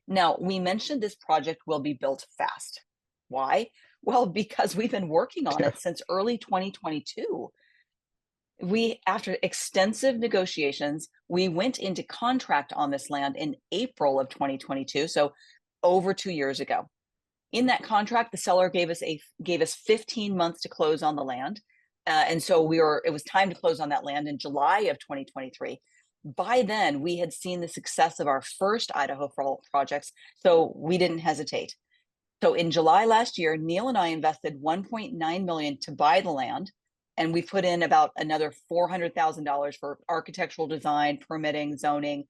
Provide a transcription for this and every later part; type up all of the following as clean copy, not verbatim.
Now, we mentioned this project will be built fast. Why? Well, because we've been working on it since early 2022. After extensive negotiations, we went into contract on this land in April of 2022, so over 2 years ago. In that contract, the seller gave us 15 months to close on the land. And so it was time to close on that land in July of 2023. By then, we had seen the success of our first Idaho Fall projects, so we didn't hesitate. So in July last year, Neal and I invested $1.9 million to buy the land, and we put in about another $400,000 for architectural design, permitting, zoning,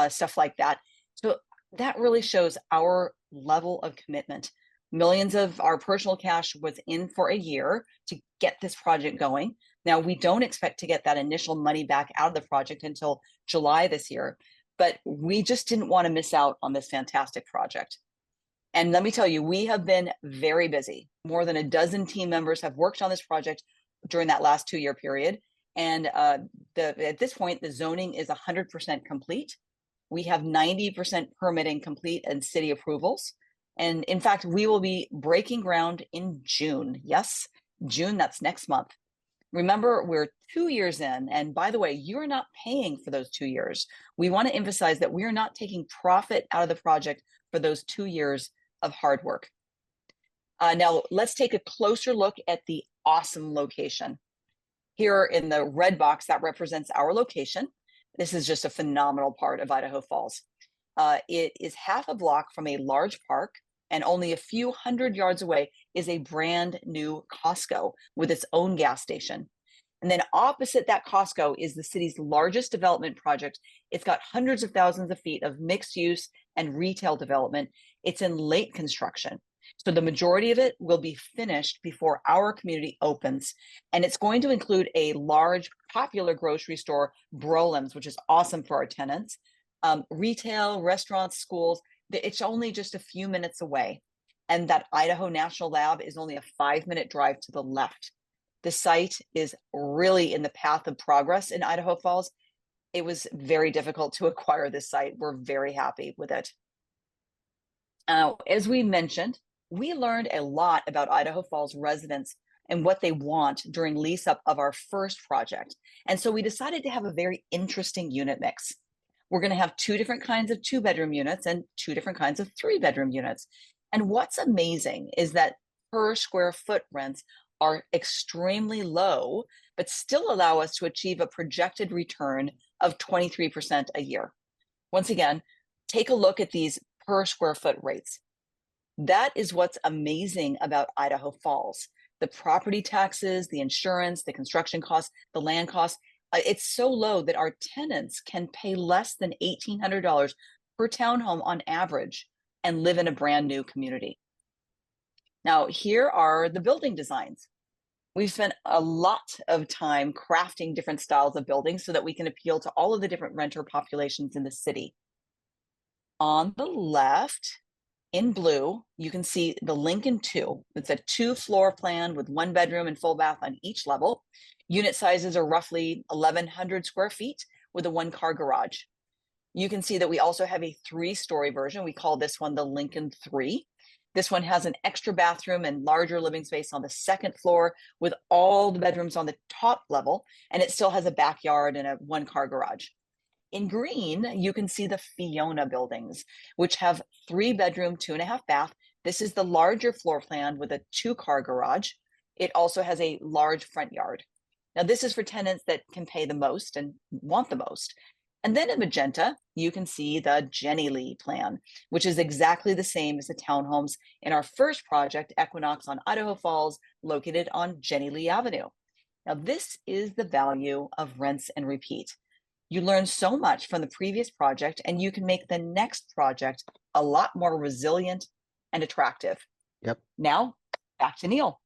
stuff like that. So that really shows our level of commitment. Millions of our personal cash was in for a year to get this project going. Now, we don't expect to get that initial money back out of the project until July this year, but we just didn't want to miss out on this fantastic project. And let me tell you, we have been very busy. More than a dozen team members have worked on this project during that last 2-year period. And at this point, the zoning is 100% complete. We have 90% permitting complete and city approvals. And in fact, we will be breaking ground in June. Yes, June, that's next month. Remember, we're 2 years in. And by the way, you're not paying for those 2 years. We want to emphasize that we are not taking profit out of the project for those 2 years of hard work. Now, let's take a closer look at the awesome location. Here in the red box, that represents our location. This is just a phenomenal part of Idaho Falls. It is half a block from a large park, and only a few hundred yards away is a brand new Costco with its own gas station. And then opposite that Costco is the city's largest development project. It's got hundreds of thousands of feet of mixed use and retail development. It's in late construction. So the majority of it will be finished before our community opens. And it's going to include a large, popular grocery store, Brolem's, which is awesome for our tenants. Retail, restaurants, schools, it's only just a few minutes away. And that Idaho National Lab is only a 5-minute drive to the left. The site is really in the path of progress in Idaho Falls. It was very difficult to acquire this site. We're very happy with it. As we mentioned, we learned a lot about Idaho Falls residents and what they want during lease up of our first project. And so we decided to have a very interesting unit mix. We're going to have 2 different kinds of 2-bedroom units and 2 different kinds of 3-bedroom units. And what's amazing is that per square foot rents are extremely low, but still allow us to achieve a projected return of 23% a year. Once again, take a look at these per square foot rates. That is what's amazing about Idaho Falls. The property taxes, the insurance, the construction costs, the land costs, it's so low that our tenants can pay less than $1,800 per townhome on average and live in a brand new community. Now, here are the building designs. We've spent a lot of time crafting different styles of buildings so that we can appeal to all of the different renter populations in the city. On the left, in blue, you can see the Lincoln 2. It's a 2-floor plan with 1 bedroom and full bath on each level. Unit sizes are roughly 1,100 square feet with a 1-car garage. You can see that we also have a 3-story version. We call this one the Lincoln 3. This one has an extra bathroom and larger living space on the 2nd floor with all the bedrooms on the top level, and it still has a backyard and a 1-car garage. In green, you can see the Fiona buildings, which have 3-bedroom, 2.5 bath. This is the larger floor plan with a 2-car garage. It also has a large front yard. Now, this is for tenants that can pay the most and want the most. And then in magenta, you can see the Jenny Lee plan, which is exactly the same as the townhomes in our first project, Equinox on Idaho Falls, located on Jenny Lee Avenue. Now, this is the value of rents and repeat. You learn so much from the previous project, and you can make the next project a lot more resilient and attractive. Yep. Now, back to Neal.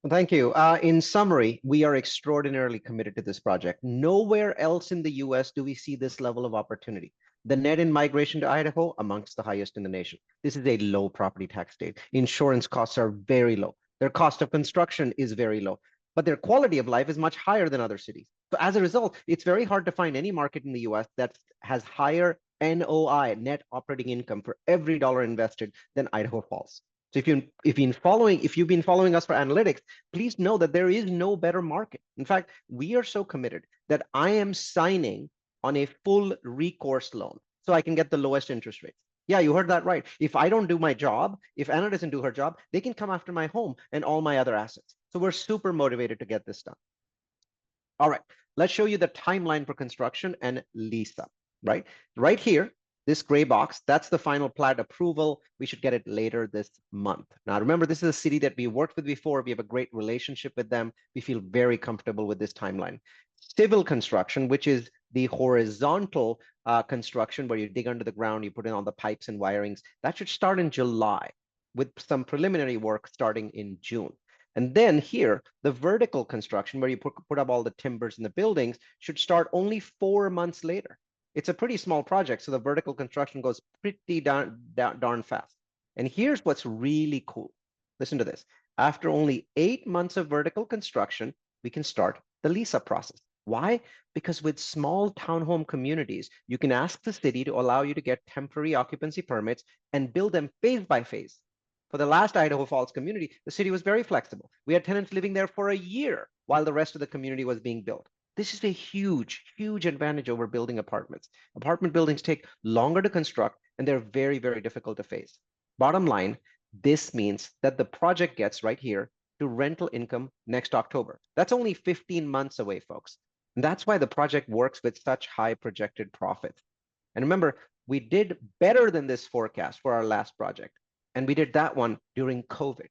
Well, thank you. In summary, we are extraordinarily committed to this project. Nowhere else in the US do we see this level of opportunity. The net in migration to Idaho, amongst the highest in the nation. This is a low property tax state. Insurance costs are very low. Their cost of construction is very low, but their quality of life is much higher than other cities. So as a result, it's very hard to find any market in the US that has higher NOI, net operating income, for every dollar invested than Idaho Falls. So if you've been following us for analytics, please know that there is no better market. In fact, we are so committed that I am signing on a full recourse loan so I can get the lowest interest rates. Yeah, you heard that right. If I don't do my job, if Anna doesn't do her job, they can come after my home and all my other assets. So we're super motivated to get this done. All right, let's show you the timeline for construction and lease up, right? Right here, this gray box, that's the final plat approval. We should get it later this month. Now, remember, this is a city that we worked with before. We have a great relationship with them. We feel very comfortable with this timeline. Civil construction, which is the horizontal construction where you dig under the ground, you put in all the pipes and wirings, that should start in July with some preliminary work starting in June. And then here, the vertical construction where you put up all the timbers in the buildings should start only 4 months later. It's a pretty small project, so the vertical construction goes pretty darn fast. And here's what's really cool. Listen to this. After only 8 months of vertical construction, we can start the lease-up process. Why? Because with small townhome communities, you can ask the city to allow you to get temporary occupancy permits and build them phase by phase. For the last Idaho Falls community, the city was very flexible. We had tenants living there for a year while the rest of the community was being built. This is a huge, huge advantage over building apartments. Apartment buildings take longer to construct and they're very, very difficult to phase. Bottom line, this means that the project gets right here to rental income next October. That's only 15 months away, folks. And that's why the project works with such high projected profits. And remember, we did better than this forecast for our last project. And we did that one during COVID.